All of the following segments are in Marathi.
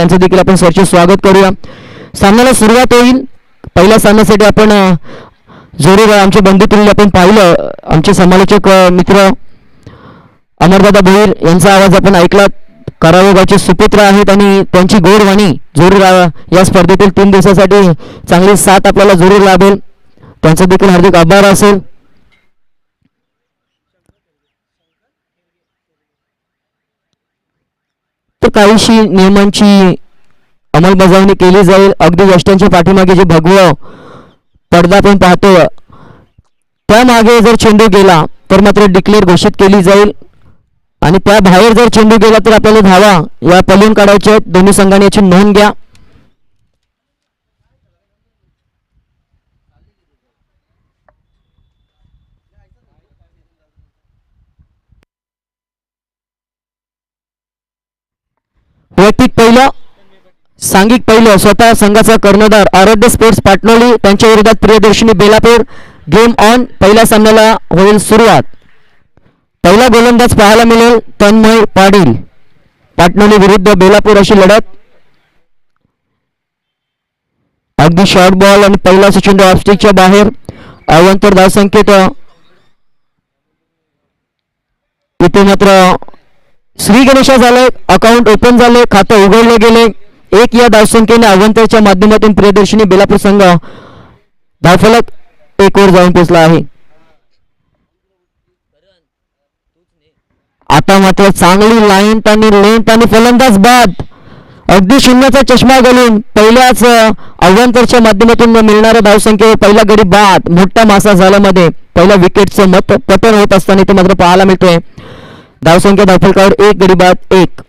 त्यांचं देखील आपण सरचे स्वागत करूया. सामन्याला सुरुवात होईल. पहिल्या सामन्यासाठी आपण जोरी आमचे बंधुतुल्य आपण पाहिलं, आमचे समालोचक मित्र अमरदादा भोईर यांचा आवाज आपण ऐकला. करावे गावचे सुपुत्र आहेत आणि त्यांची गोडवाणी जरूर या स्पर्धेतील 3 दिवसासाठी चांगली साथ आपल्याला जरूर लाभेल. त्यांचा देखील हार्दिक आभार असेल. तर काहीशी नियमांची अंमलबजावणी केली जाईल. अगदी यष्टांच्या पाठीमागे जे भगवं पडदा आपण पाहतो त्यामागे जर चेंडू गेला तर मात्र डिक्लेअर घोषित केली जाईल आणि त्या बाहेर जर चेंडू गेला तर आपल्याला धावा या पलून काढायच्या. दोन्ही संघाने याची नोंद घ्या. वैयक्तिक पहिलं, सांघिक पहिलं स्वतः संघाचा कर्णधार आराध्य स्पोर्ट्स पाटणोली त्यांच्या विरोधात प्रियदर्शनी बेलापूर. Game on. पहिल्या सामन्याला होईल सुरुवात. पहिला गोलंदाज पाहायला मिळेल तन्मय पाटील. पाटणोली विरुद्ध बेलापूर अशी लढत. अगदी शॉर्ट बॉल आणि पहिला चेंडू ऑफस्टिकच्या बाहेर. अवांतर धावसंख्येत इथे मात्र श्री गणेशा झाले. अकाउंट ओपन झाले, खातं उघडले गेले. 1 या धावसंख्येने अवंतरच्या माध्यमातून प्रियदर्शनी बेलापूर संघ धावफलक 1 वर जाऊन पोहोचला आहे. आता मात्र चांगली लाईन आणि लेंथ आणि फलंदाज बाद. अगदी शून्याचा चष्मा घालून पहिल्याच अवंतरच्या माध्यमातून मिळणाऱ्या धावसंख्येवर पहिला गडी बाद. मोठा मासा झाल्यामध्ये पहिल्या विकेटचं मत पतन होत असताना ते मात्र पाहायला मिळतोय. धावसंख्या धावफलकावर 1 गडी बाद 1.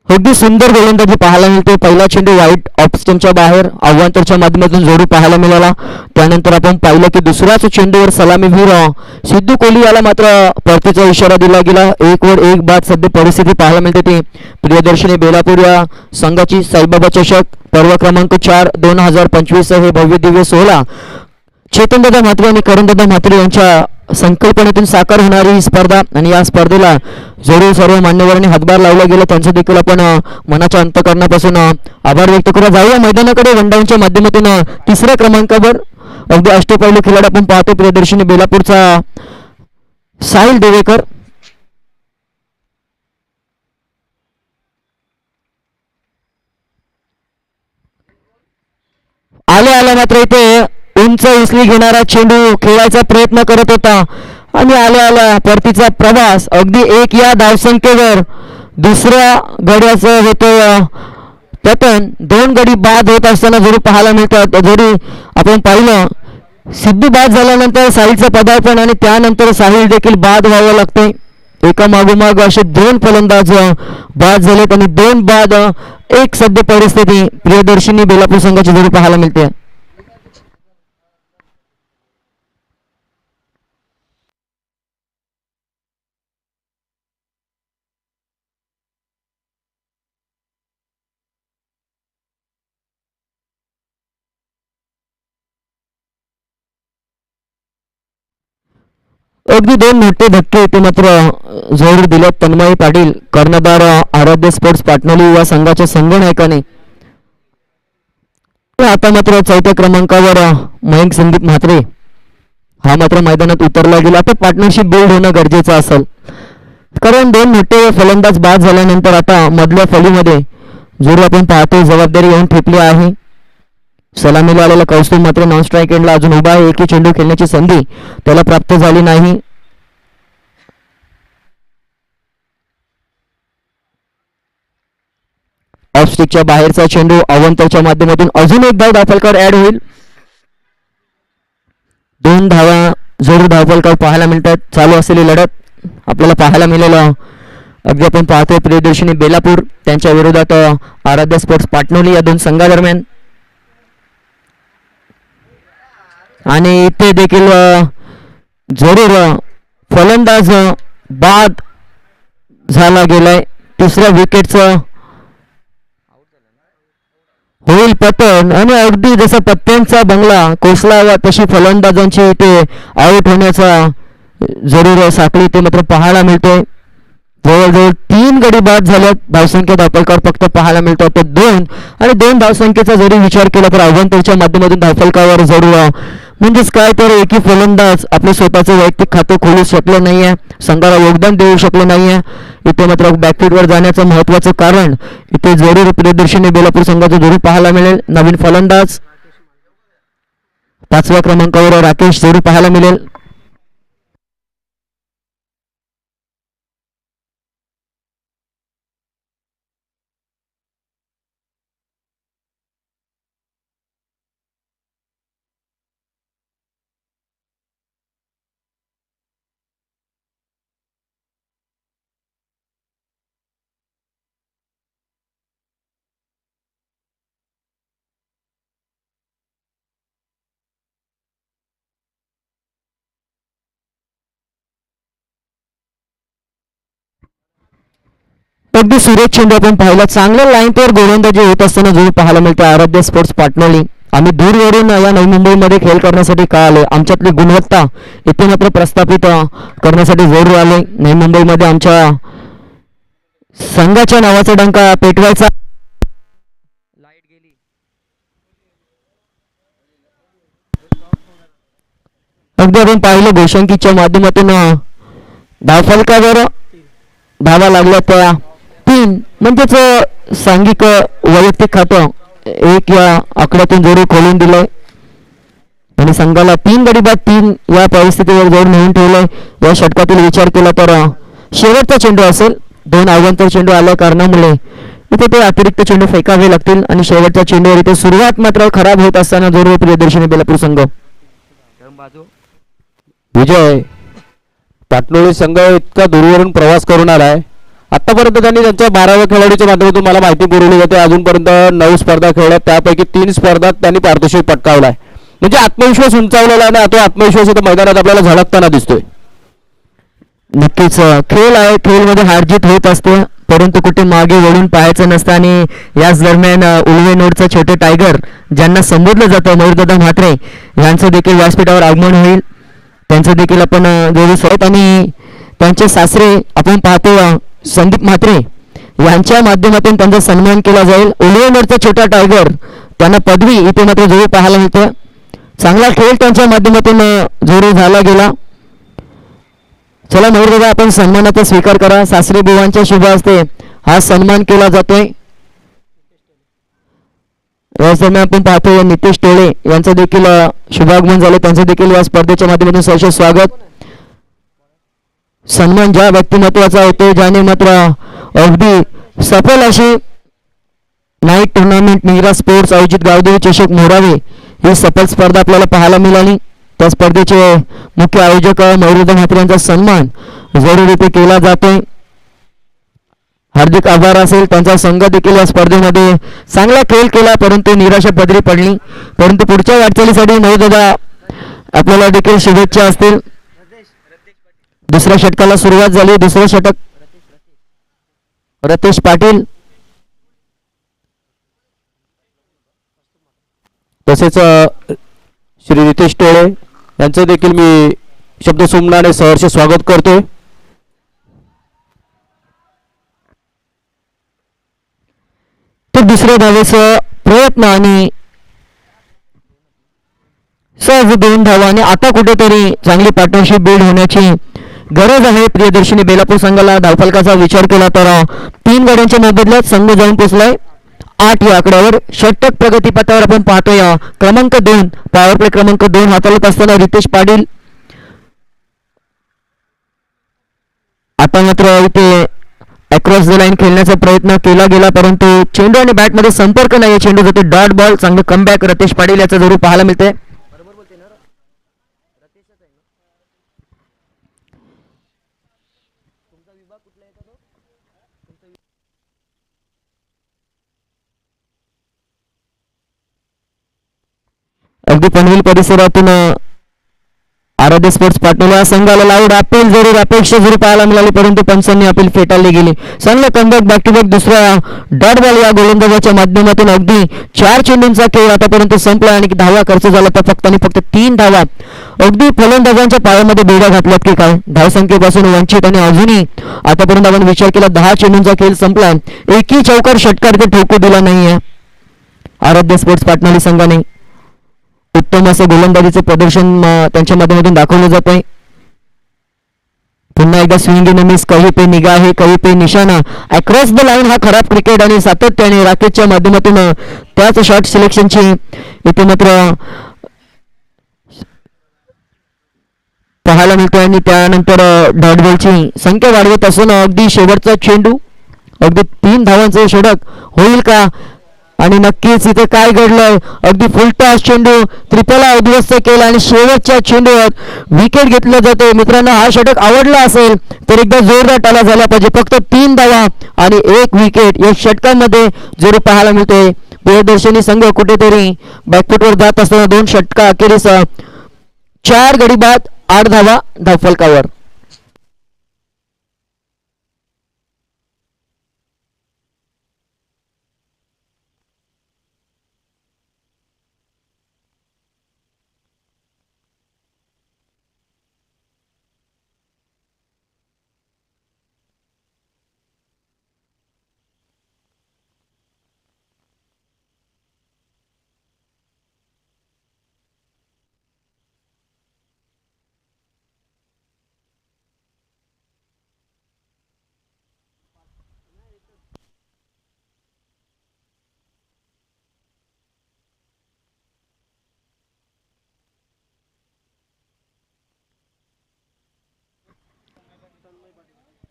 अगदी सुंदर गोलंदाजी पाहायला मिळते. पहिला चेंडू वाईट ऑफ स्टंपच्या बाहेर अवांतरच्या माध्यमातून जोडी पाहायला मिळाला. त्यानंतर आपण पाहिलं की दुसऱ्याच चेंडूवर सलामीवीर सिद्धू कोहली याला मात्र परतीचा इशारा दिला गेला. 1 वर 1 बाद सध्या परिस्थिती पाहायला मिळते ती प्रियदर्शनी बेलापूर या संघाची साईबाबा चषक पर्व क्रमांक 4 2025 हे भव्य दिव्य सोहळा चेतनदादा म्हात्रे आणि करणदादा म्हात्रे यांच्या संकल्पनेतून साकार होणारी ही स्पर्धा आणि या स्पर्धेला जरूर सर्व मान्यवरांनी हातभार लावला गेला. त्यांचं देखील आपण मनाच्या अंतःकरणापासून आभार व्यक्त करू. जाऊया मैदानाकडे. वनडाऊनच्या माध्यमातून 3ऱ्या क्रमांकावर अगदी अष्टपैलू खेळाडू आपण पाहतो प्रियदर्शनी बेलापूरचा साहिल देवेकर. आल्या मात्र इथे उंच उचली घेणारा चेंडू खेळायचा प्रयत्न करत होता आणि आल्या परतीचा प्रवास. अगदी 1 या धावसंख्येवर दुसऱ्या गड्याचं होतं पतन. 2 गडी बाद होत असताना जरूर पाहायला मिळतात. जरी आपण पाहिलं सिद्धू बाद झाल्यानंतर साहिलचं पदार्पण आणि त्यानंतर साहिल देखील बाद व्हावं लागतंय. एका मागोमाग असे 2 फलंदाज बाद झालेत आणि 2 बाद 1 सध्या परिस्थिती प्रियदर्शनी बेलापूर संघाची जरूर पाहायला मिळते. अगदी 2 मोठे धक्के ते मात्र जोर दिलेत तन्मय पाटील कर्णधार आराध्य स्पोर्ट्स पाटणोली या संघाच्या संघनायकाने. आता मात्र 4थ्या क्रमांकावर मयंक संदीप म्हात्रे हा मात्र मैदानात उतरला गेला. आता पार्टनरशिप बिल्ड होणं गरजेचं असेल कारण 2 मोठे फलंदाज बाद झाल्यानंतर आता मधल्या फळीमध्ये जोर आपण पाहतो जबाबदारी येऊन ठेपली आहे. सलामीला आलेला कौस्तुभ मात्र नॉन स्ट्राईक एंडला अजून उभा आहे. एकही चेंडू खेळण्याची संधी त्याला प्राप्त झाली नाही. ऑफ स्टिकच्या बाहेरचा चेंडू अवंतरच्या माध्यमातून अजून एक धाव धावफलकावर ऍड होईल. 2 धावा जरूर धावफलकावर पाहायला मिळतात. चालू असलेली लढत आपल्याला पाहायला मिळेल. अगदी आपण पाहतोय प्रियदर्शनी बेलापूर त्यांच्या विरोधात आराध्य स्पोर्ट्स पाटणोली या दोन संघादरम्यान. आणि इथे देखील जरूर फलंदाज बाद झाला गेलाय. तिसऱ्या विकेटचं होईल पतन आणि अगदी जसा पत्त्यांचा बंगला कोसळावा तशी फलंदाजांची इथे आउट होण्याचा जरूर साखळी इथे मात्र पाहायला मिळतोय. जवळजवळ 3 गडी बाद झाल्यात. धावसंख्या धावफलकावर फक्त पाहायला मिळतो तर 2 आणि 2 धावसंख्येचा जरी विचार केला तर अवंतरच्या माध्यमातून धावफलकावर जरूर म्हणजेच काय तर एकही फलंदाज आपले स्वतःचे वैयक्तिक खाते खोलू शकले नाहीये, संघाला योगदान देऊ शकले नाहीये. इथे मात्र बॅकफीटवर जाण्याचं महत्त्वाचं कारण इथे जरूर प्रियदर्शनी बेलापूर संघाचं जरूर पाहायला मिळेल. नवीन फलंदाज 5व्या क्रमांकावर राकेश जरूर पाहायला मिळेल. अगदी सुरेख चेंडू आपण पाहिला. चांगल्या लाईनवर गोलंदाजी होत असताना जरूर पाहायला मिळते आराध्य स्पोर्ट्स पाटणोली. आम्ही दूरवरून या नवी मुंबईमध्ये खेळ करण्यासाठी का आले, आमच्यातली गुणवत्ता इथे मात्र प्रस्थापित करण्यासाठी जरूर आले. नवी मुंबईमध्ये आमच्या संघाच्या नावाचा डंका पेटवायचा. लाईट गेली. अगदी आपण पाहिलं गोशंकीच्या माध्यमातून धावफलकावर धावा लागल्या त्या 3 म्हणजेच सांघिक वैयक्तिक खातं 1 या आकड्यातून जरूर खोलून दिलंय आणि संघाला 3 गडी बाद 3 या परिस्थितीवर जरूर नेऊन ठेवलंय. या षटकातील विचार केला तर शेवटचा चेंडू असेल. 2 अवंतर चेंडू आल्या कारणामुळे इथे ते अतिरिक्त चेंडू फेकावे लागतील आणि शेवटच्या चेंडूवर इथे सुरुवात मात्र खराब होत असताना जरूर प्रियदर्शनी बेलापूर संघ विजय. पाटणोली संघ इतका दूरवरून प्रवास करून आलाय. आतापर्यंत त्यांनी त्यांच्या 12व्या खेळाडूच्या माध्यमातून मला माहिती पुरवली जाते अजूनपर्यंत 9 स्पर्धा खेळल्या, त्यापैकी 3 स्पर्धात त्यांनी पारितोषिक पटकावलाय. म्हणजे आत्मविश्वास उंचावलेला आहे. तो आत्मविश्वास इथं मैदानात आपल्याला झळकताना दिसतोय. नक्कीच खेळ आहे, खेळमध्ये हारजीत होत असते परंतु कुठे मागे वळून पाहायचं नसतं. आणि याच दरम्यान उल्वेनोडचा छोटे टायगर ज्यांना संबोधलं जातं मयूरदादा म्हात्रे यांचं देखील व्यासपीठावर आगमन होईल. त्यांचं देखील आपण जोडी सोबत आणि त्यांचे सासरे आपण पाहतो संदीप म्हात्रे यांच्या माध्यमातून त्यांचा सन्मान केला जाईल. उल्वेनोडचा छोटा टायगर त्यांना पदवी इथे मात्र जरूर पाहायला मिळते. चांगला खेळ त्यांच्या माध्यमातून जरूर झाला गेला. चला मयूरदादा आपण सन्मानाचा स्वीकार करा. सासरे बुवांच्या शुभ हस्ते हा सन्मान केला जातोय. याच दरम्यान आपण पाहतोय नितेश टोळे यांचं देखील शुभागमन झाले. त्यांचं देखील या स्पर्धेच्या माध्यमातून सहर्ष स्वागत. सन्मान ज्या व्यक्तिमत्वाचा होतो ज्याने मात्र अगदी सफल अशी नाईट टुर्नामेंट नीरा स्पोर्ट्स आयोजित गावदेवी चषक मोरावे ही सफल स्पर्धा आपल्याला पाहायला मिळाली. त्या स्पर्धेचे मुख्य आयोजक मयूरदादा म्हात्रे यांचा सन्मान जरूर इथे केला जातोय. हार्दिक आभार असेल. त्यांचा संघ देखील या स्पर्धेमध्ये चांगला खेळ केला परंतु निराशा पदरी पडली. परंतु पुढच्या वाटचालीसाठी मयूरदादा आपल्याला देखील शुभेच्छा असतील. दुसऱ्या षटकाला सुरुवात झाली. दुसरं षटक रतेश पाटील तसेच श्री नितेश टोळे यांचं देखील मी शब्द सुमनाने सहर्ष स्वागत करतोय. तर दुसऱ्या धावेचा प्रयत्न आणि सहज 2 धावा आणि आता कुठेतरी चांगली पार्टनरशिप बिल्ड होण्याची गरज आहे. प्रियदर्शनी बेलापूर संघाला धावफलकाचा विचार केला तर 3 गाड्यांच्या मोबदल्यात संघ जाऊन पोहोचलाय 8 या आकड्यावर. षटक प्रगतीपथावर आपण पाहतोय क्रमांक 2 पॉवर प्ले क्रमांक 2 हाताळत असताना रितेश पाटील. आता मात्र इथे अक्रॉस द लाईन खेळण्याचा प्रयत्न केला गेला, परंतु चेंडू आणि बॅटमध्ये संपर्क नाही. चेंडू जाते डॉट बॉल. चांगलं कमबॅक रतेश पाटील याचं जरूर पाहायला मिळते. अगदी पनवेल परिसरातून आराध्य स्पोर्ट्स पार्टनर संघाला लाऊड अपील जरूर अपेक्षा जरूर पाहायला मिळाली, परंतु पंचांनी अपील फेटाळली गेली. चांगलं कमबॅक बॅक टू बॅक दुसरा डॉट बॉल या गोलंदाजाच्या माध्यमातून. अगदी 4 चेंडूंचा खेळ आतापर्यंत संपला आणि धावा खर्च झाला तर फक्त आणि फक्त 3 धावा. अगदी फलंदाजांच्या पायामध्ये बेड्या घातल्यात की काय. धावसंख्येपासून वंचित आणि अजूनही आतापर्यंत आपण विचार केला 10 चेंडूंचा खेळ संपला, एकही चौकार षटकार ते ठोकू दिला नाहीये आराध्य स्पोर्ट्स पार्टनर संघाने. उत्तम असं गोलंदाजीचं प्रदर्शन त्यांच्या माध्यमातून दाखवलं जात आहे. पुन्हा एकदा स्विंग इन मिस, कहीं पे निगाहे कहीं पे निशाणा. अक्रॉस द लाईन हा खराब क्रिकेट आणि सातत्याने राकेशच्या माध्यमातून त्याच शॉट सिलेक्शनची इथे मात्र पाहायला मिळतोय. आणि त्यानंतर डॉट बॉलची संख्या वाढवत असून अगदी शेवटचा चेंडू, अगदी 3 धावांचं षटक होईल का. आणि नक्कीच इथे काय घडलंय, अगदी फुलटॉस चेंडू त्रिपला उद्ध्वस्त केला आणि शेवटच्या चेंडूवर विकेट घेतलं जाते. मित्रांनो, हा षटक आवडला असेल तर एकदा जोरदार टाळ्या झाल्या पाहिजे. फक्त 3 धावा आणि 1 विकेट या षटकांमध्ये जरूर पाहायला मिळते. प्रियदर्शनी संघ कुठेतरी बॅकफुटवर जात असताना 2 षटका अखेरीस 4 गडी बाद 8 धावा धावफलकावर.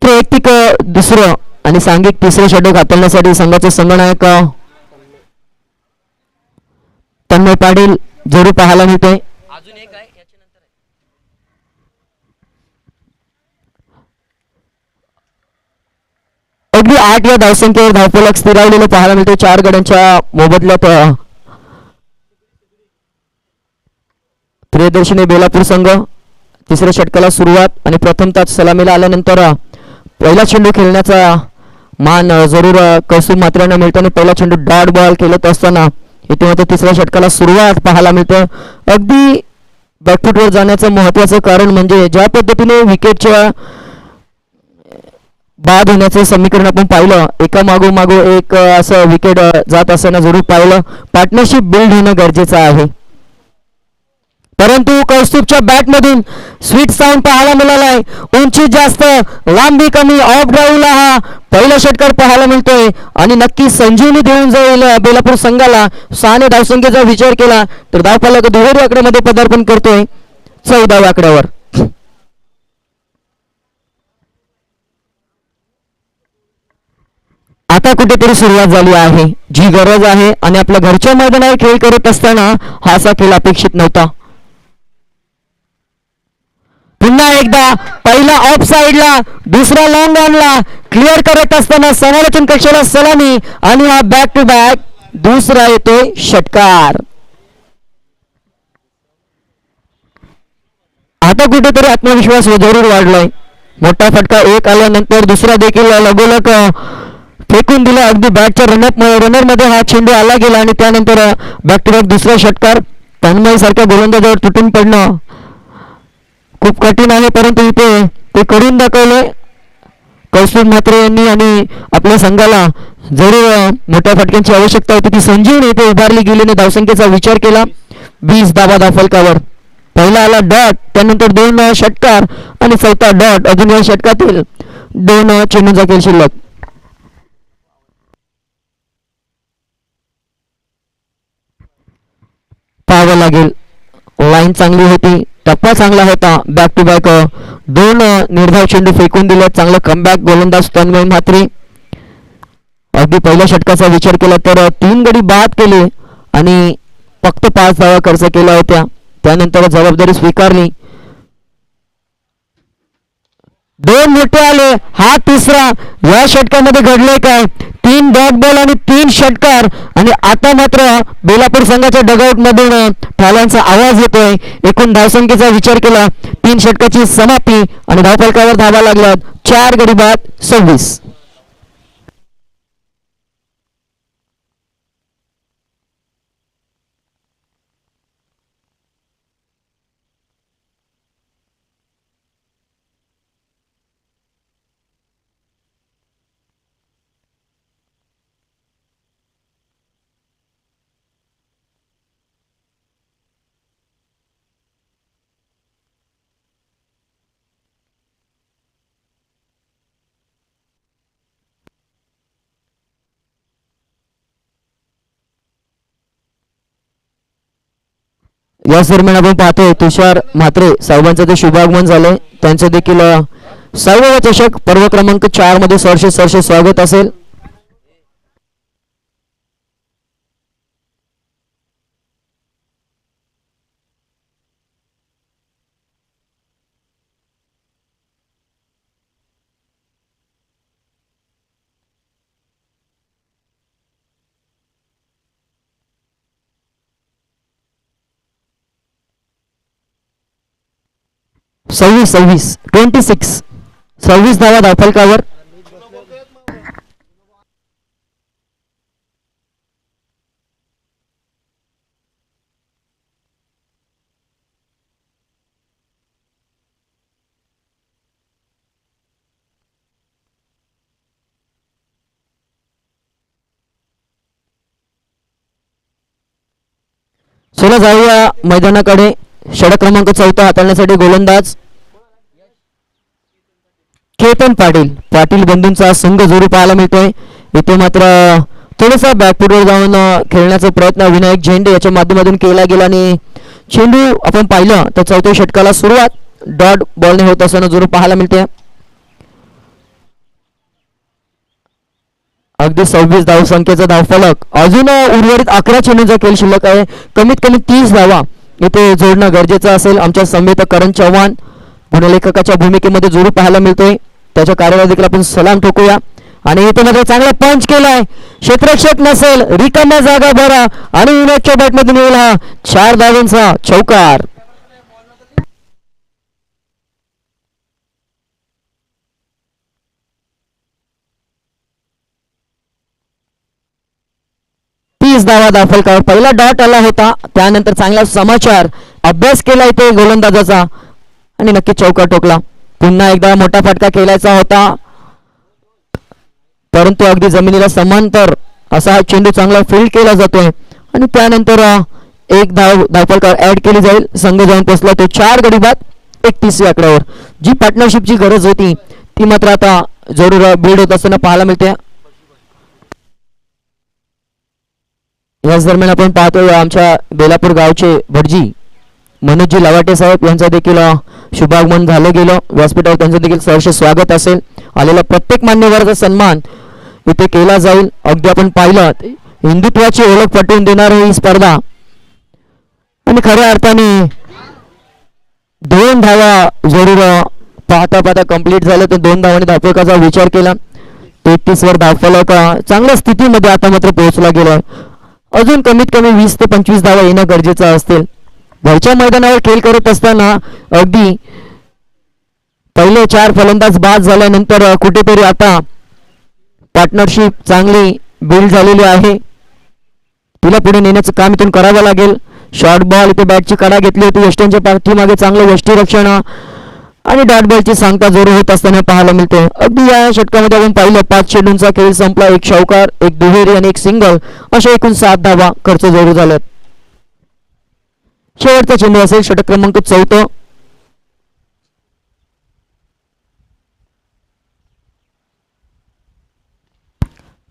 वैयक्तिक दुसरं आणि सांघिक तिसरं षटक हाताळण्यासाठी संघाचे संघनायक तन्मय पाटील जरूर पाहायला मिळते. अगदी 8 या धावसंख्येवर धावफलक स्थिरावलेलं पाहायला मिळते. 4 गड्यांच्या मोबदल्यात प्रियदर्शनी बेलापूर संघ तिसऱ्या षटकाला सुरुवात आणि प्रथमतः सलामीला आल्यानंतर पहिला चेंडू खेळण्याचा मान जरूर कौस्तुभ मात्र्यांना मिळतो आणि पहिला चेंडू डॉट बॉल खेळत असताना इथे मात्र तिसऱ्या षटकाला सुरुवात पाहायला मिळते. अगदी बॅकफुटवर जाण्याचं महत्त्वाचं कारण म्हणजे ज्या पद्धतीने विकेटच्या बाद होण्याचं समीकरण आपण पाहिलं, एका मागोमाग एक असं विकेट जात असताना जरूर पाहिलं. पार्टनरशिप बिल्ड होणं गरजेचं आहे, परंतु कौस्तुभच्या बॅटमधून स्वीट साऊंड पाहायला मिळालाय. उंची जास्त, लांबी कमी, ऑफ ड्राईव्हला हा पहिला षटकार पाहायला मिळतोय आणि नक्की संजीवनी देऊन जाईल बेलापूर संघाला. 6 धावसंख्येचा विचार केला तर धावफलक दुहेरी आकड्यामध्ये पदार्पण करतोय 14व्या आकड्यावर. आता कुठेतरी सुरुवात झाली आहे जी गरज आहे आणि आपल्या घरच्या मैदानावर खेळ करत असताना हा असा खेळ अपेक्षित नव्हता. पुन्हा एकदा पहिला ऑफ साइडला, दुसरा लॉंग ऑनला क्लिअर करत असताना समालोचन कक्षाला सलामी आणि हा बॅक टू बॅक दुसरा येतोय षटकार. आता कुठेतरी आत्मविश्वास जरूर वाढलाय. मोठा फटका एक आल्यानंतर दुसरा देखील लगोलग फेकून दिला. अगदी बॅटच्या रनर मध्ये हा चेंडू आला गेला आणि त्यानंतर बॅक टू बॅक दुसरा षटकार. तन्मय सारख्या गोलंदाजावर तुटून पडणं खूप कठीण आहे, परंतु इथे ते करून दाखवले कौस्तुभ म्हात्रे यांनी आणि आपल्या संघाला जरूर मोठ्या फटक्यांची आवश्यकता होती. ती संजीवनी इथे उभारली गेली. धावसंख्येचा विचार केला 20 धावा धावफलकावर. पहिला आला डॉट, त्यानंतर 2 षटकार आणि चौथा डॉट. अजून या षटकातील 2 चेंडूंचा खेळ शिल्लक. पाहावं लागेल, लाईन चांगली होती टप्पा चांगला होता. बॅक टू बॅक दोन निर्धाव चेंडू फेकून दिले. चांगलं कमबॅक गोलंदाज तन्मय म्हात्रे. अगदी पहिल्या षटकाचा विचार केला तर 3 गडी बाद केले आणि फक्त 5 धावा खर्च केल्या होत्या. त्यानंतर जबाबदारी स्वीकारली. 2 मोठे आले. हा तिसरा या षटकामध्ये घडले काय? 3 डॉट बॉल आणि 3 षटकार. आणि आता मात्र बेलापूर संघाच्या डगआउट मधून ठाल्यांचा आवाज येतोय. एकूण धावसंख्येचा विचार केला 3 षटकाची समाप्ती आणि धावफलकावर धावा लागल्यात 4 गडी बाद 26. याच दरम्यान आपण पाहतोय तुषार म्हात्रे साहेबांचं ते शुभागमन झालंय. त्यांचं देखील 6वा चषक पर्व क्रमांक 4 मध्ये सहर्ष स्वागत असेल. सव्वीस 26 धावा धावफलकावर. चला जाऊया मैदानाकडे. षटक क्रमांक 4 हाताळण्यासाठी गोलंदाज केतन पाटील बंधूंचा संघ जोरू पाहायला मिळतोय. इथे मात्र थोडासा बॅकफुटवर जाऊन खेळण्याचा प्रयत्न विनायक झेंडे याच्या माध्यमातून केला गेला आणि चेंडू आपण पाहिलं तर 4थ्या षटकाला सुरुवात डॉट बॉलने होत असताना जोरू पाहायला मिळते. अगदी 26 धावसंख्येचा धावफलक. अजून उर्वरित 11 चेंडूंचा खेळ शिल्लक आहे. कमीत कमी 30 धावा इथे जोडणं गरजेचं असेल. आमच्या संमेत करण चव्हाण गुणलेखकाच्या भूमिकेमध्ये जोरू पाहायला मिळतोय. त्याच्या कार्याला देखील आपण सलाम ठोकूया. आणि इथे मात्र चांगला पंच केलाय. क्षेत्ररक्षक नसेल, रिकाम्या जागा भरा आणि युनाइटच्या बॅटमधून येईल हा 4 धावांचा चौकार. धावा धावफलकावर पहिला डॉट आला होता. त्यानंतर चांगला समाचार अभ्यास केला इथे गोलंदाजाचा आणि नक्की चौकार ठोकला. पुन्हा एकदा मोठा फटका खेळायचा होता परंतु अगदी जमिनीला समांतर असा हा चेंडू चांगला फील्ड केला जातोय आणि त्यानंतर एक धावफलकावर ऍड केली जाईल. संघ जाऊन पोहोचला तो 4 गडी बाद 31 आकड्यावर. जी पार्टनरशिपची गरज होती ती मात्र आता जरूर बिल्ड होत असताना पाहायला मिळते. याच दरम्यान आपण पाहतोय आमच्या बेलापूर गावचे भटजी मनोजजी लवाटे साहेब यांचं देखील शुभागमन झालं गेलं. व्यासपीठावर त्यांचं देखील सहर्ष स्वागत असेल. आलेला प्रत्येक मान्यवराचा सन्मान इथे केला जाईल. अगदी आपण पाहिलं हिंदुत्वाची ओळख पटवून देणारी ही स्पर्धा आणि खऱ्या अर्थाने 2 धावा जरूर पाहता कंप्लीट झालं. तर 2 धावांनी धावफलकाचा विचार केला. 33 वर धावफलक चांगल्या स्थितीमध्ये आता मात्र पोहोचला गेला. अजून कमीत कमी 20 ते 25 धावा येणं गरजेचं असतील. घरच्या मैदानावर खेळ करत असताना अगदी पहिले 4 फलंदाज बाद झाल्यानंतर कुठेतरी आता पार्टनरशिप चांगली बिल्ड झालेली आहे. तिला पुढे नेण्याचं काम इथून करावं लागेल. शॉर्ट बॉल इथे बॅटची कडा घेतली होती. वेस्टर्नच्या पाठीमागे चांगलं यष्टीरक्षण आणि डॉट बॉलची सांगता जोर होत असताना पाहायला मिळते. अगदी या षटकामध्ये आपण पाहिलं 5 चेंडूंचा खेळ संपला. 1 चौकार, 1 दुहेरी आणि 1 सिंगल अशा एकूण 7 धावा खर्च जोरू झाल्यात. शेवटचा चेंडू असेल षटक क्रमांक 4.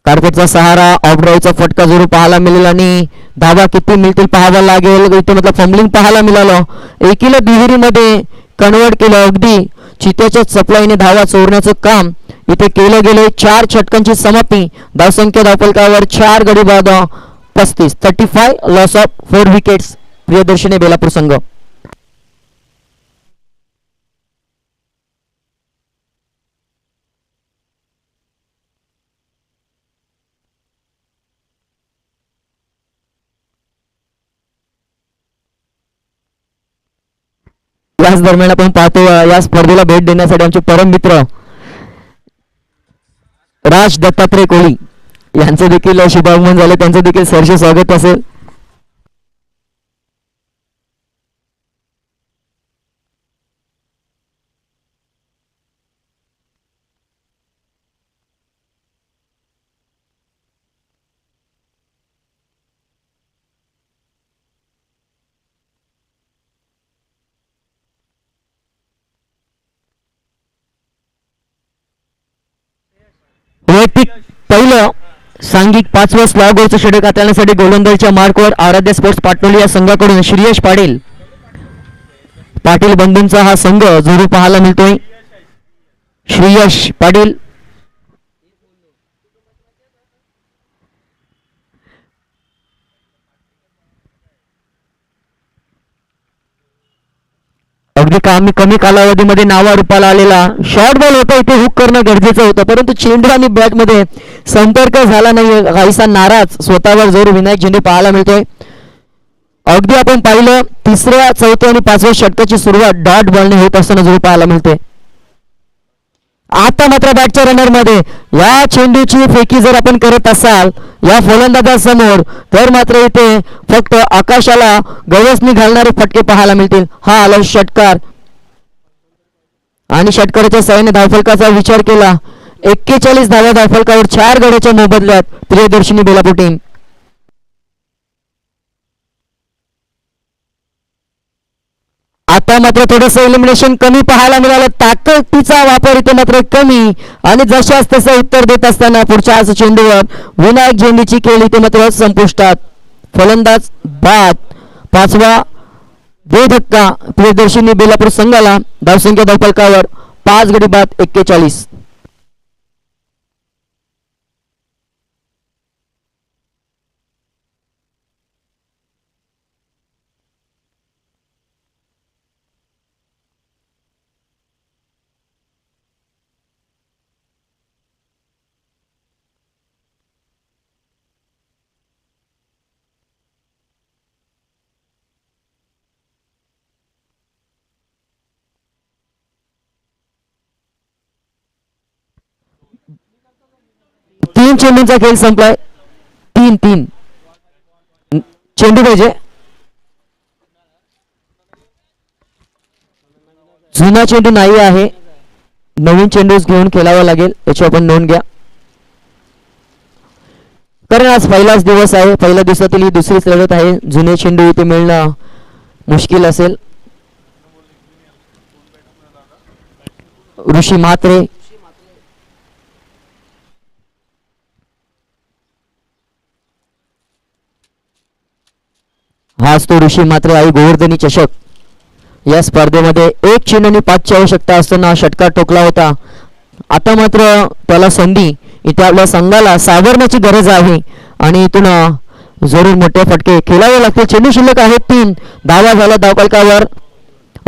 कार्पेटचा सहारा ऑफ ड्राईव्हचा फटका जोरू पाहायला मिळेल आणि धावा किती मिळतील पाहावं लागेल. इथे मतलब फंबलिंग पाहायला मिळालं. एकीला दुहेरीमध्ये कन्वर्ट केलं. अगदी चित्याच्या चपलाईने धावा चोरण्याचं काम इथे केलं गेले. 4 षटकांची समाप्ती. धावसंख्या धावफलकावर 4 गडी बाद 35. 35 loss of 4 wickets. Priyadarshini Belapur संघ. याच दरम्यान आपण पाहतो या स्पर्धेला भेट देण्यासाठी आमचे परम मित्र राज दत्तात्रय कोळी यांचं देखील शुभागमन झालं. त्यांचं देखील सहर्ष स्वागत असेल. वैयक्तिक पहिलं सांघिक 5व्या स्लॉगवरचं षटक हाताळण्यासाठी गोलंदाजीच्या मार्कवर आराध्य स्पोर्ट्स पाटोली या संघाकडून श्रेयश पाटील पाटील बंधूंचा हा संघ जोरू पाहायला मिळतोय. श्रेयश पाटील अगदी कमी कालावधीमध्ये नावा रूपाला आलेला शॉर्ट बॉल होता. इथे हुक करणं गरजेचं होतं परंतु चेंडू आणि बॅट मध्ये संपर्क झाला नाही. काहीसा नाराज स्वतःवर जोर विनायक झेंडे पाहायला मिळतोय. अगदी आपण पाहिलं 3ऱ्या 4थ्या आणि 5व्या षटकाची सुरुवात डॉट बॉलने होत असताना जोर पाहायला मिळते. आता मात्र बॅटच्या रनर मध्ये या चेंडूची फेकी जर आपण करत असाल या फलंदाजासमोर तर मात्र इथे फक्त आकाशाला गवसणी घालणारे फटके पाहायला मिळतील. हा आला षटकार आणि षटकाराच्या साहाय्याने धावफलकाचा विचार केला. 41 धावा धावफलकावर 4 गड्याच्या मोबदल्यात प्रियदर्शनी बेलापूर टीम. आता मात्र थोडंसं एलिमिनेशन कमी पाहायला मिळालं. ताकदीचा वापर इथे मात्र कमी आणि जशाच तसं उत्तर देत असताना पुढच्या चेंडूवर विनायक झेंडीची खेळ इथे मात्र संपुष्टात. फलंदाज बाद. 5वा धक्का प्रियदर्शनी बेलापूर संघाला. धावसंख्या धावफलकावर 5 गडी बाद 41. तीन चेंडूंचा खेळ संपलाय. 3 चेंडू पाहिजे. जुना चेंडू नाही आहे. नवीन चेंडूच घेऊन खेळावा लागेल याची आपण नोंद घ्या. कारण आज पहिलाच दिवस आहे. पहिल्या दिवसातील ही दुसरीच लढत आहे. जुने चेंडू इथे मिळणं मुश्किल असेल. ऋषी म्हात्रे हाच तो ऋषी म्हात्रे आई गोवर्धनी चषक. या स्पर्धेमध्ये 1 चेंडू आणि 5ची आवश्यकता असताना षटकार ठोकला होता. आता मात्र त्याला संधी इथे आपल्या संघाला सावरण्याची गरज आहे आणि इथून जरूर मोठे फटके खेळावे लागतील. चेंडू शिल्लक आहे 3 धावा झाला धावफलकावर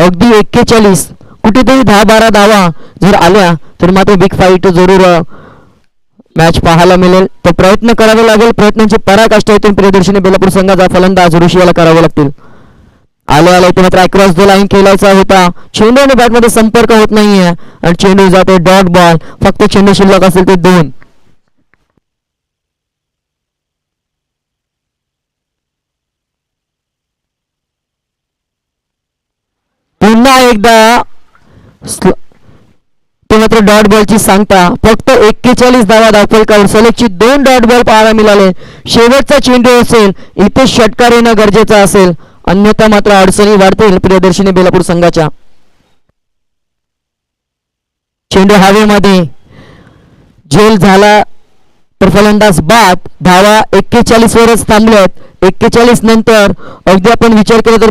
अगदी 41. कुठेतरी 10-12 धावा जर आल्या तर मात्र बिग फाईट जरूर मॅच पाहायला मिळेल. तर प्रयत्न करावे लागेल. प्रयत्नांची पराकाष्ठा इथून प्रियदर्शनी बेलापूर संघाचा फलंदाज ऋषी याला करावे लागतील. आले इथे मात्र अक्रॉस द लाईन खेळायचा होता. चेंडू आणि बॅट मध्ये संपर्क होत नाहीये आणि चेंडू जातो डॉट बॉल. फक्त चेंडू शिल्लक असेल ते 2. पुन्हा एकदा ते मात्र डॉट बॉलची सांगता. फक्त 41 धावा धावफलकावर सलगची 2 डॉट बॉल पाहायला मिळाले. शेवटचा चेंडू असेल इथे षटकार येणं गरजेचं असेल अन्यथा मात्र अडचणी वाढतील प्रियदर्शनी बेलापूर संघाच्या. चेंडू हवेमध्ये झेल झाला तर फलंदाज बाद. धावा 41 वरच थांबल्यात. 41 नंतर अगदी आपण विचार केला तर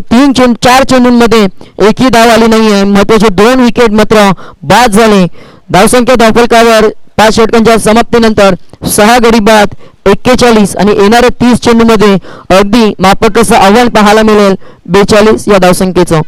4 चेंडूंमध्ये एकही धाव आली नाही आहे. महत्वाचे 2 विकेट मात्र बाद झाले. धावसंख्या धावफलकावर 5 षटकांच्या समाप्तीनंतर 6 गडी बाद 41 आणि येणाऱ्या 30 चेंडूमध्ये अगदी माफक असं आव्हान पाहायला मिळेल 42 या धावसंख्येचं.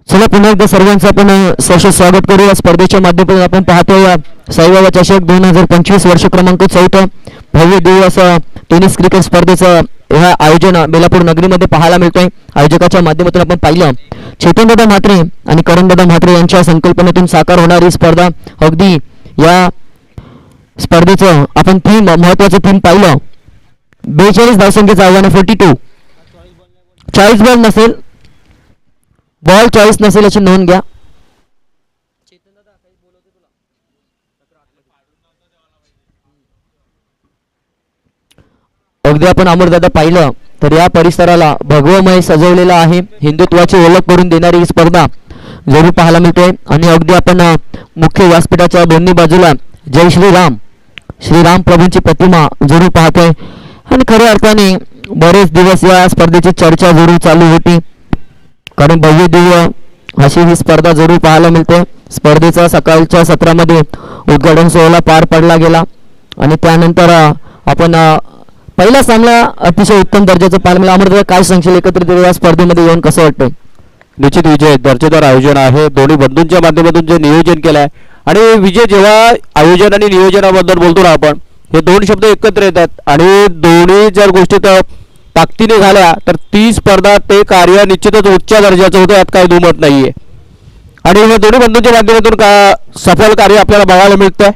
चला पुन्हा एकदा सर्वांचं आपण सहर्ष स्वागत करूया. स्पर्धेच्या माध्यमातून आपण पाहतोय साईबाबा चषक 2025 वर्ष क्रमांक 4 भव्य दिव्य असं टेनिस क्रिकेट स्पर्धेचं ह्या आयोजन बेलापूर नगरीमध्ये पाहायला मिळतंय. आयोजकाच्या माध्यमातून आपण पाहिलं चेतनदादा म्हात्रे आणि करणदादा म्हात्रे यांच्या संकल्पनेतून साकार होणारी स्पर्धा. अगदी या स्पर्धेचं आपण थीम महत्वाचं थीम पाहिलं 42 धावसंख्येचं आव्हान 42 40 बॉल नसेल बॉल चॉईस नसेल याची नोंद घ्या. अगदी आपण अमरदादा पाहिलं तर या परिसराला भगवमय सजवलेला आहे. हिंदुत्वाची ओळख करून देणारी ही स्पर्धा जरूर पाहायला मिळते. आणि अगदी आपण मुख्य व्यासपीठाच्या दोन्ही बाजूला जय श्रीराम प्रभूंची प्रतिमा जरूर पाहतोय. आणि खऱ्या अर्थाने बरेच दिवस या स्पर्धेची चर्चा जरूर चालू होती, कारण भव्य दिव्य अशी ही स्पर्धा जरूर पाहायला मिळते. स्पर्धेचा सकाळच्या सत्रामध्ये उद्घाटन सोहळा पार पडला गेला आणि त्यानंतर आपण पहिला सामना अतिशय उत्तम दर्जाचा पाहायला मिळाला. अमरदादा काय सांगशील एकत्रित या स्पर्धेमध्ये येऊन कसं वाटतंय? निश्चित विजय दर्जेदार आयोजन आहे. दोन्ही बंधूंच्या माध्यमातून जे नियोजन केलं आहे आणि विजय जेव्हा आयोजन आणि नियोजनाबद्दल बोलतो ना आपण, हे दोन शब्द एकत्र येतात आणि दोन्ही जर गोष्टी ताकदीने झाल्या तर ती स्पर्धा ते कार्य निश्चितच उच्च दर्जाचं होतं, यात काही दुमत नाहीये. आणि हे दोन्ही बंधूंच्या माध्यमातून सफल कार्य आपल्याला बघायला मिळतंय.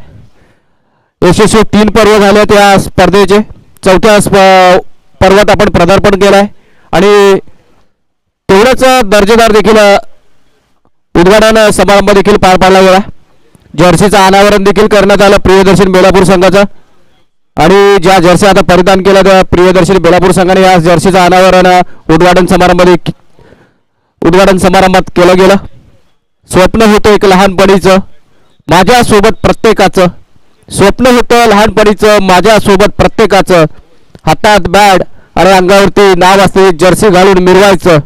यशस्वी 3 पर्व झाले त्या स्पर्धेचे. चौथ्या पर्वात आपण पदार्पण केलाय आणि तेवढंच दर्जेदार देखील उद्घाटन समारंभ देखील पार पाडला गेला. जर्सीचं अनावरण देखील करण्यात आलं प्रियदर्शन बेलापूर संघाचं आणि ज्या जर्सी आता परिधान केल्या त्या प्रियदर्शन बेलापूर संघाने या जर्सीचं अनावरण उद्घाटन समारंभात केलं गेलं. स्वप्न होतं एक लहानपणीचं माझ्यासोबत प्रत्येकाचं, स्वप्न होतं लहानपणीचं माझ्यासोबत प्रत्येकाचं, हातात बॅट आणि अंगावरती नाव असते जर्सी घालून मिरवायचं,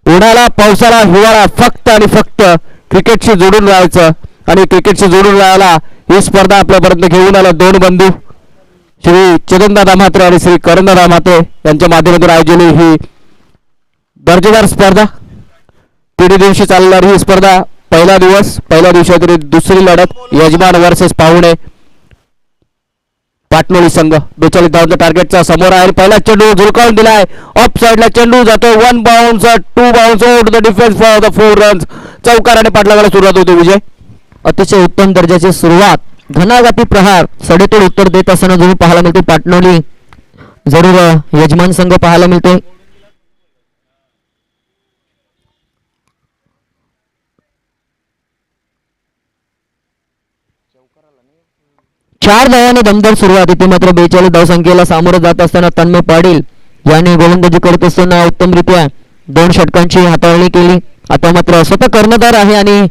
उन्हाळा पावसाळा हिवाळा फक्त आणि फक्त क्रिकेटशी जोडून राहायचं. आणि क्रिकेटशी जोडून राहायला ही स्पर्धा आपल्यापर्यंत घेऊन आला दोन बंधू श्री चंदनदादा म्हात्रे आणि श्री करणदादा म्हात्रे यांच्या माध्यमातून आयोजली ही दर्जेदार स्पर्धा. तिन्ही दिवशी चालणारी ही स्पर्धा पहिला दिवशी तरी दुसरी लढत यजमान वर्सेस पाहुणे. पाटणोली संघ 42 धावांच्या टार्गेटचा समोर आहे. पहिला चेंडू झुलकावून दिलाय ऑफ साइडला चेंडू जातो. 1 bounce 2 bounce out the defence for the 4 runs. चौकार आणि पाटलागाला सुरुवात होते. विजय अतिशय उत्तम दर्जाची सुरुवात, घणाघाती प्रहार, सडेतोड उत्तर देत असताना जरूर पाहायला मिळते पाटणोली जरूर यजमान संघ पाहायला मिळते. चार धावाने दमदार सुरुवात. इथे मात्र 42 धावसंख्येला सामोरं जात असताना तन्मय पाटील यांनी गोलंदाजी करत असताना उत्तमरित्या 2 षटकांची हाताळणी केली. आता मात्र स्वतः कर्णधार आहे आणि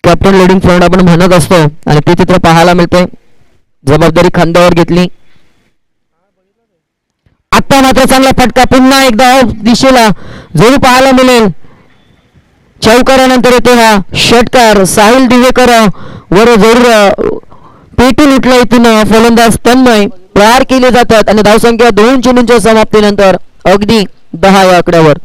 कॅप्टन लिडिंग फ्रंट आपण म्हणत असतो आणि ते चित्र पाहायला मिळते. जबाबदारी खांद्यावर घेतली. आता मात्र चांगला फटका पुन्हा एकदा दिशेला जरूर पाहायला मिळेल. चौकारानंतर येतो हा षटकार. साहिल दिवेकर वर जरूर पेटून उठला. इथून फलंदाज तन्मय प्रहार केले जातात आणि धावसंख्या 2 चेंडूंच्या समाप्तीनंतर अगदी 10 या आकड्यावर.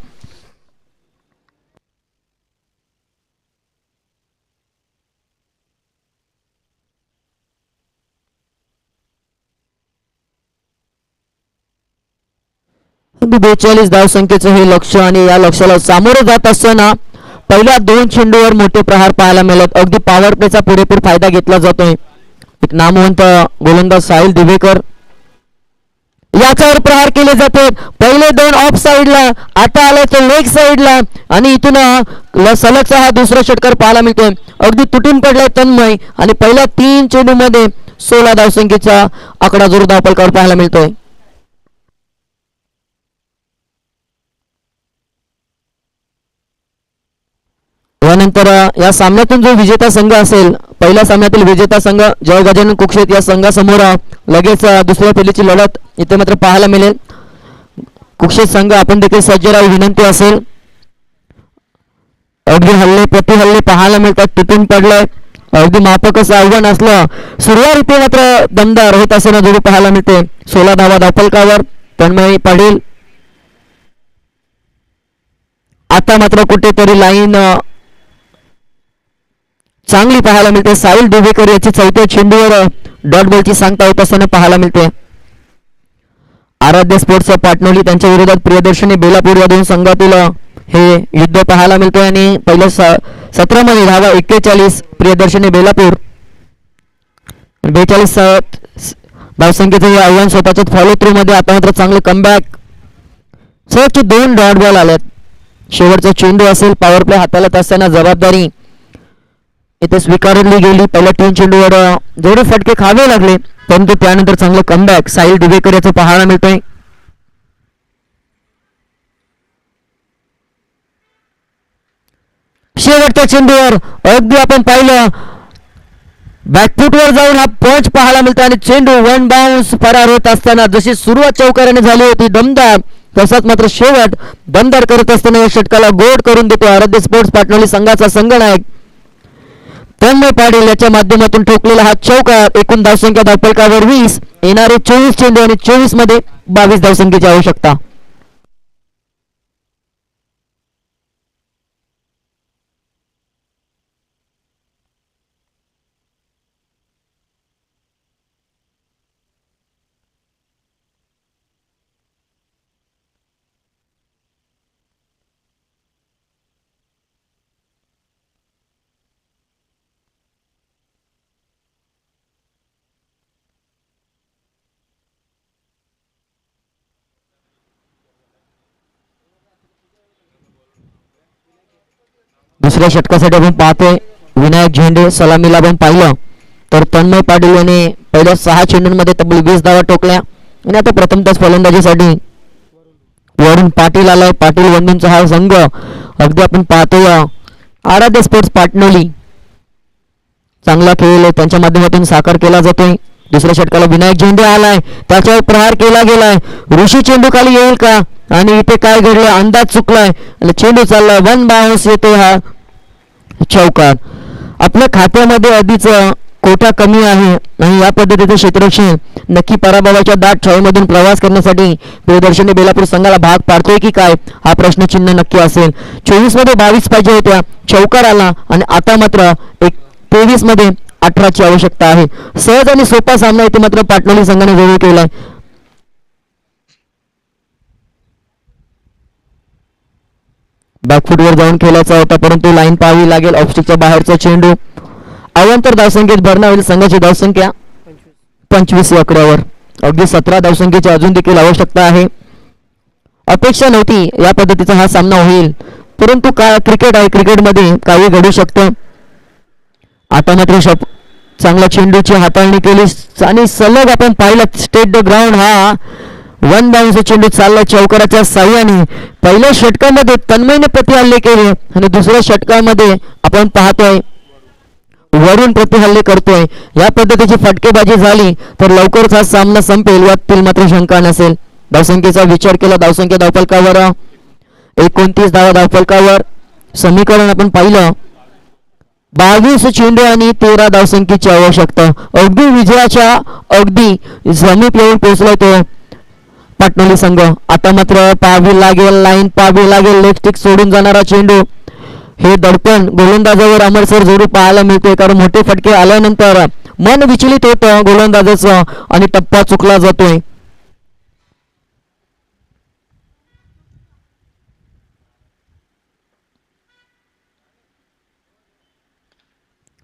अगदी 42 धावसंख्येचं हे लक्ष आणि या लक्ष्याला सामोरं जात असताना पहिल्या 2 चेंडूवर मोठे प्रहार पाहायला मिळत. अगदी पॉवर प्लेचा पुरेपूर फायदा घेतला जातोय. एक नामवंत गोलंदाज साहिल दिवेकर याच्यावर प्रहार केले जाते. पहिले 2 ऑफ साइडला, आता आले तो लेग साइडला आणि इथून सलगचा हा दुसरा षटकार पाहायला मिळतोय. अगदी तुटून पडलाय तन्मय आणि पहिल्या 3 चेंडूमध्ये 16 धावसंख्येचा आकडा जरूर धावपलकावर पाहायला मिळतोय. यानंतर या सामन्यातून जो विजेता संघ असेल, पहिल्या सामन्यातील विजेता संघ जय गजानन कुक्षेत या संघासमोर लगेच दुसऱ्या फेरीची लढत इथे मात्र पाहायला मिळेल. कुक्षेत संघ आपण देखील सज्ज राहू विनंती असेल. अगदी हल्ले प्रति हल्ले पाहायला मिळतात. तुटून पडलंय. अगदी माफक असं आव्हान असलं. सुरुवात इथे मात्र दमदार होत असताना जरूर पाहायला मिळते. 16 धावा धावपलकावर तन्मय पाटील. आता मात्र कुठेतरी लाईन चांगली पाहायला मिळते. साहिल दिवेकर याची 4थ्या चेंडूवर डॉट बॉलची सांगता होत असताना पाहायला मिळते. आराध्य स्पोर्ट्स पाटणोली त्यांच्या विरोधात प्रियदर्शनी बेलापूर या 2 संघातील हे युद्ध पाहायला मिळते आणि पहिल्या 17 मध्ये धावा 41 प्रियदर्शनी बेलापूर. 42 धावसंख्येचं हे आव्हान स्वतःच्याच फॉलो थ्रू मध्ये. आता मात्र चांगले कमबॅक. शेवटचे 2 डॉट बॉल आलेत. शेवटचा चेंडू असेल. पॉवर प्ले हाताळत असताना जबाबदारी इथे स्वीकारली गेली. पहिल्या 3 चेंडूवर जेवढे फटके खावे लागले परंतु त्यानंतर चांगलं कमबॅक साहिल दिवेकर याचं पाहायला मिळतोय. शेवटच्या चेंडूवर अगदी आपण पाहिलं बॅकफुटवर जाऊन हा पंच पाहायला मिळतो आणि चेंडू 1 बाउन्स फरार होत असताना जशी सुरुवात चौकाराने झाली होती दमदार, तसाच मात्र शेवट दमदार करत असताना या षटकाला गोड करून देतो आराध्य स्पोर्ट्स पाटणोली संघाचा संघनायक तन्मय पाटील याच्या माध्यमातून ठोकलेला हा चौकार. एकूण धावसंख्या धावपलकावर 20. येणारे 24 चेंडू आणि 24 मध्ये 22 धावसंख्येची आवश्यकता. दुसऱ्या षटकासाठी आपण पाहतोय विनायक झेंडे. सलामीला आपण पाहिलं तर तन्मय पाटील याने पहिल्या 6 चेंडूंमध्ये तब्बल 20 धावा टोकल्या. आणि आता प्रथमतच फलंदाजीसाठी वरुण पाटील आलाय. पाटील वंडूंचा हा संघ अगदी आपण पाहतोय आराध्य स्पोर्ट्स पाटणोली चांगला खेळ त्यांच्या माध्यमातून साकार केला जातोय. दुसऱ्या षटकाला विनायक झेंडे आलाय, त्याच्यावर प्रहार केला गेलाय. ऋषी चेंडू खाली येईल का? आणि इथे काय घडलं? अंदाज चुकलाय आणि चेंडू चाललाय, वन बाउन्स येतो हा चौकार. आपल्या खात्यामध्ये आधीच कोटा कमी आहे आणि या पद्धतीचे क्षेत्ररक्षण नक्की पराभवाच्या दाट छायेमधून प्रवास करण्यासाठी प्रियदर्शनी बेलापूर संघाला भाग पाडतोय की काय हा प्रश्नचिन्ह नक्की असेल. 24 मध्ये 22 पाहिजे होत्या, चौकार आला आणि आता मात्र 23 मध्ये 18ची आवश्यकता आहे. सहज आणि सोपा सामना इथे मात्र पाटणोली संघाने जरूर केलाय. बॅकफुटवर जाऊन खेळायचा होता परंतु लाईन पाहावी लागेल. ऑफस्टिकच्या बाहेरचा चेंडू. अवांतर धावसंख्येत भरणा होईल. संघाची धावसंख्या 25 या आकड्यावर. अगदी 17 धावसंख्येची अजून देखील आवश्यकता आहे. अपेक्षा नव्हती या पद्धतीचा हा सामना होईल परंतु का क्रिकेट आहे, क्रिकेटमध्ये काही घडू शकतं. आता मात्र चांगला चेंडूची हाताळणी केली आणि सलग आपण पाहिलं स्टेट द ग्राउंड हा वन बाउन्स चेंडू चालला चौकाराच्या साह्याने. पहिल्या षटकामध्ये तन्मयने प्रतिहल्ले केले आणि दुसऱ्या षटकामध्ये आपण पाहतोय वरून प्रतिहल्ले करतोय. या पद्धतीची फटकेबाजी झाली तर लवकरच हा सामना संपेल यातील मात्र शंका नसेल. धावसंख्येचा विचार केला, धावसंख्या धावफलकावर 29 धावा धावफलकावर. समीकरण आपण पाहिलं 22 चेंडू आणि 13 धावसंख्येची आवश्यकता. अगदी विजयाच्या अगदी समीप येऊन पोहोचलाय तो पाटणोली संघ. आता मात्र पाहावी लागेल, लाईन पाहावी लागेल. लेग स्टिक सोडून जाणारा चेंडू. हे दडपण गोलंदाजावर अमरसर जरूर पाहायला मिळतोय कारण मोठे फटके आल्यानंतर मन विचलित होतं गोलंदाजाचं आणि टप्पा चुकला जातोय.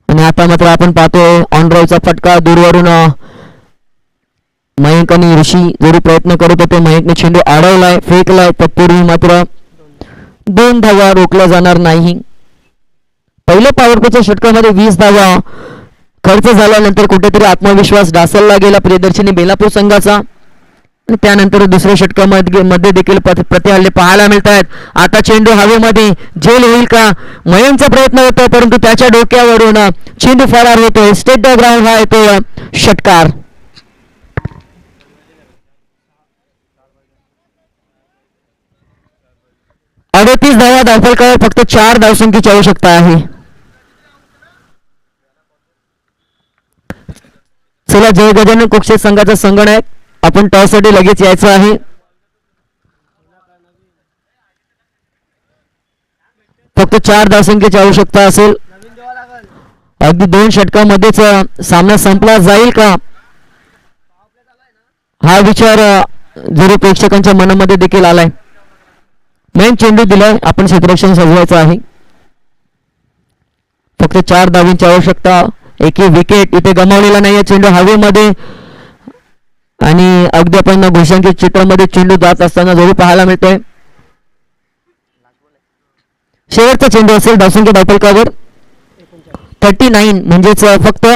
आणि आता मात्र आपण पाहतोय ऑन ड्राईव्हचा फटका दूरवरून मयंक आणि ऋषी जरी प्रयत्न करत होते. मयंकने चेंडू अडवलाय, फेकलाय. तत्पूर्वी मात्र 2 धावा रोखल्या जाणार नाही. पहिल्या पॉवर प्लेच्या षटकामध्ये 20 धावा खर्च झाल्यानंतर कुठेतरी आत्मविश्वास ढासळला गेला प्रियदर्शनी बेलापूर संघाचा. आणि त्यानंतर दुसऱ्या षटकामध्ये देखील प्रतिहल्ले पाहायला मिळत आहेत. आता चेंडू हवेमध्ये झेल होईल का? मयंकचा प्रयत्न होतो परंतु त्याच्या डोक्यावरून चेंडू फरार होतोय. स्टेट द ग्राउंड हा येतो षटकार. अडतीस धावा धावफलकावर फक्त 4 धावसंख्येची आवश्यकता आहे. चला जय गजानन कोक्षे संघाचा संगणक आपण टॉससाठी लगेच यायचं आहे. फक्त 4 धावसंख्येची आवश्यकता असेल. अगदी 2 षटकामध्येच सामना संपला जाईल का हा विचार जरूर प्रेक्षकांच्या मनामध्ये देखील आलाय. मेन चेंडू दिलाय, आपण क्षेत्ररक्षण सजवायचं आहे. फक्त 4 धावांची आवश्यकता. एकही विकेट इथे गमावलेला नाहीये. चेंडू हवेमध्ये आणि अगदी आपण घोषांकित चित्रामध्ये चेंडू जात असताना जरूर पाहायला मिळतोय. शेवटचा चेंडू असेल. धावसंख्या धावफलकावर 39 म्हणजेच फक्त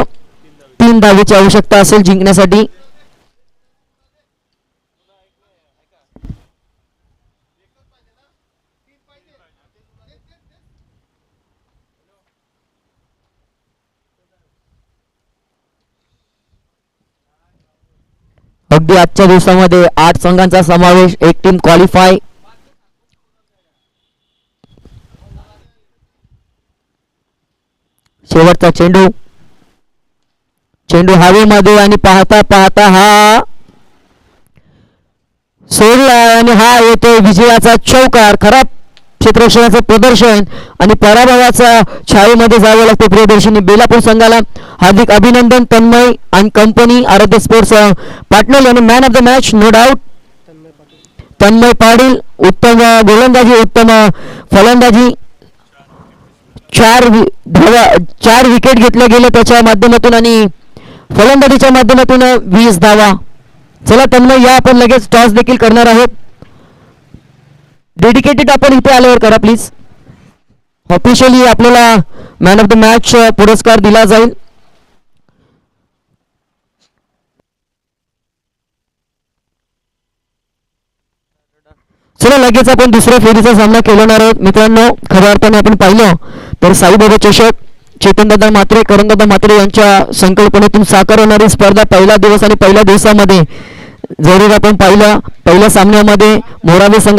3 धावेची आवश्यकता असेल जिंकण्यासाठी. अगदी आजच्या दिवसामध्ये 8 संघांचा समावेश, एक टीम क्वालिफाय. शेवटचा चेंडू. चेंडू हवेमध्ये आणि पाहता पाहता हा सोडला आणि हा येतो विजयाचा चौकार. खराब क्षेत्ररक्षणाचं प्रदर्शन आणि पराभवाचा छायेमध्ये जावं लागतं प्रियदर्शनी बेलापूर संघाला. हार्दिक अभिनंदन तन्मय आणि कंपनी आराध्य स्पोर्ट्स पाटणोली. आणि man of the match no doubt Tanmay Patil. उत्तम गोलंदाजी, उत्तम फलंदाजी. 4 विकेट घेतल्या गेल्या त्याच्या माध्यमातून आणि फलंदाजीच्या माध्यमातून 20 धावा. चला तन्मय या आपण लगेच टॉस देखील करणार आहोत. डेडिकेटेड आपण इथे आल्यावर करा प्लीज. ऑफिशियली आपल्याला मॅन ऑफ द मॅच पुरस्कार दिला जाईल. चला लगेच आपण दुसऱ्या फेरीचा सामना खेळणार आहोत मित्रांनो. खऱ्या अर्थाने आपण पाहिलं तर साईबाबा चषक चेतनदादा म्हात्रे करणदादा म्हात्रे यांच्या संकल्पनेतून साकार होणारी स्पर्धा पहिला दिवस आणि पहिल्या दिवसामध्ये जरूर आपण पाहिलं. पहिल्या सामन्यामध्ये मोरावे संघ